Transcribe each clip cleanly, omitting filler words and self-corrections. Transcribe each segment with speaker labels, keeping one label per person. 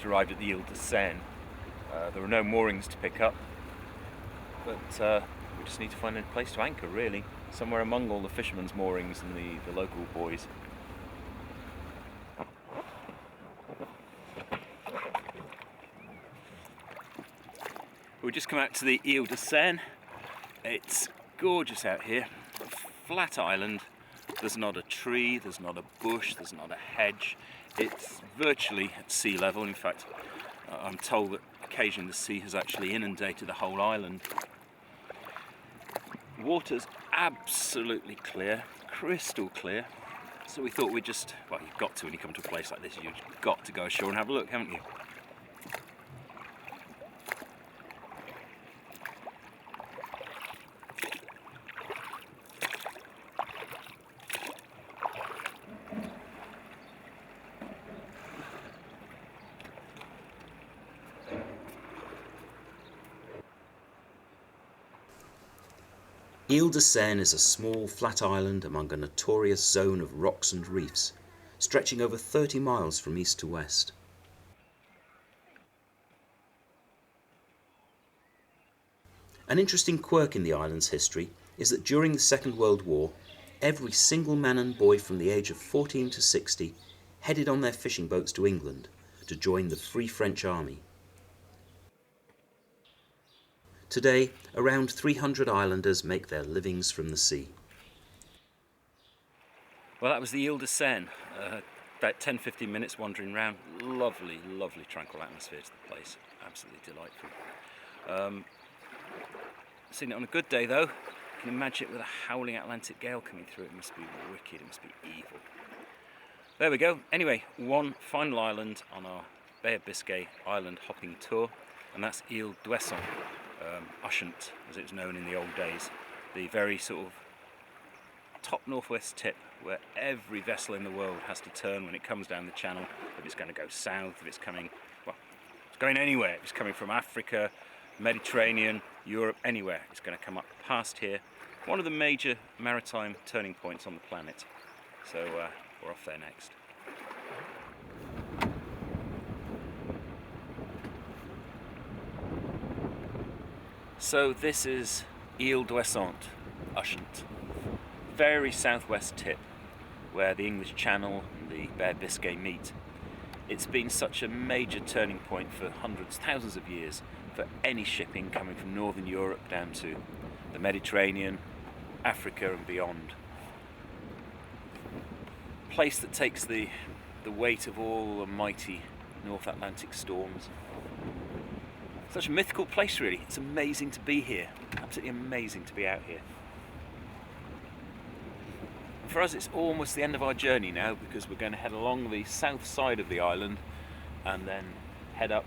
Speaker 1: arrived at the Ile de Sein. There are no moorings to pick up, but we just need to find a place to anchor, really, somewhere among all the fishermen's moorings and the local buoys. We just come out to the Ile de Sein. It's gorgeous out here. Flat island. There's not a tree, there's not a bush, there's not a hedge. It's virtually at sea level. In fact, I'm told that occasionally the sea has actually inundated the whole island. Water's absolutely clear, crystal clear. So we thought we'd just, well, you've got to when you come to a place like this, you've got to go ashore and have a look, haven't you?
Speaker 2: Ile de Sein is a small flat island among a notorious zone of rocks and reefs, stretching over 30 miles from east to west. An interesting quirk in the island's history is that during the Second World War, every single man and boy from the age of 14 to 60 headed on their fishing boats to England to join the Free French Army. Today, around 300 islanders make their livings from the sea.
Speaker 1: Well, that was the Ile de Sein. About 10-15 minutes wandering around. Lovely, lovely tranquil atmosphere to the place. Absolutely delightful. Seen it on a good day though. You can imagine it with a howling Atlantic gale coming through. It must be wicked, it must be evil. There we go. Anyway, one final island on our Bay of Biscay island hopping tour, and that's Ile d'Ouessant. Ouessant, as it was known in the old days, the very sort of top northwest tip where every vessel in the world has to turn when it comes down the channel, if it's going to go south, if it's coming, well, it's going anywhere, if it's coming from Africa, Mediterranean, Europe, anywhere, it's going to come up past here. One of the major maritime turning points on the planet. So we're off there next. So this is Ile d'Ouessant, Ouessant, very southwest tip where the English Channel and the Bay of Biscay meet. It's been such a major turning point for hundreds, thousands of years for any shipping coming from Northern Europe down to the Mediterranean, Africa and beyond. A place that takes the weight of all the mighty North Atlantic storms. Such a mythical place, really. It's amazing to be here. Absolutely amazing to be out here. For us, it's almost the end of our journey now because we're going to head along the south side of the island and then head up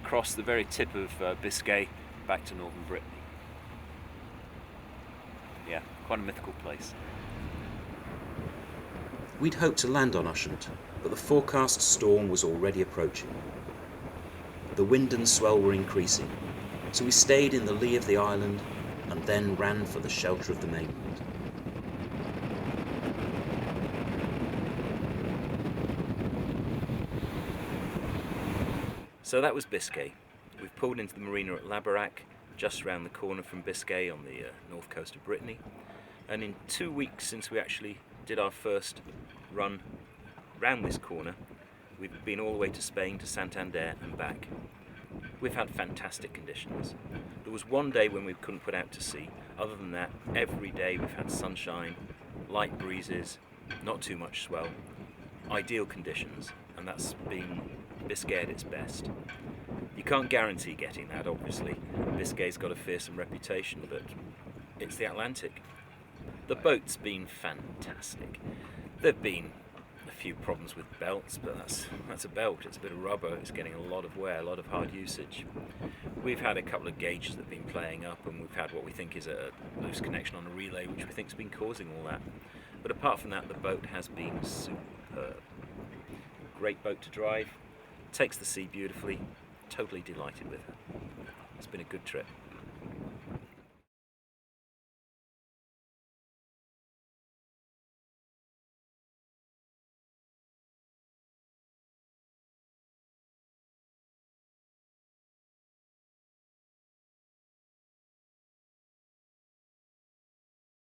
Speaker 1: across the very tip of Biscay back to northern Brittany. Yeah, quite a mythical place.
Speaker 2: We'd hoped to land on Ouessant, but the forecast storm was already approaching. The wind and swell were increasing, so we stayed in the lee of the island and then ran for the shelter of the mainland.
Speaker 1: So that was Biscay. We've pulled into the marina at Labarack, just round the corner from Biscay on the north coast of Brittany. And in 2 weeks since we actually did our first run round this corner, we've been all the way to Spain, to Santander and back. We've had fantastic conditions. There was one day when we couldn't put out to sea. Other than that, every day we've had sunshine, light breezes, not too much swell, ideal conditions, and that's been Biscay at its best. You can't guarantee getting that, obviously. Biscay's got a fearsome reputation, but it's the Atlantic. The boat's been fantastic. There've been a few problems with belts, but that's a belt, it's a bit of rubber, it's getting a lot of wear, a lot of hard usage. We've had a couple of gauges that have been playing up, and we've had what we think is a loose connection on a relay, which we think has been causing all that. But apart from that, the boat has been superb. Great boat to drive, takes the sea beautifully, totally delighted with her. It's been a good trip.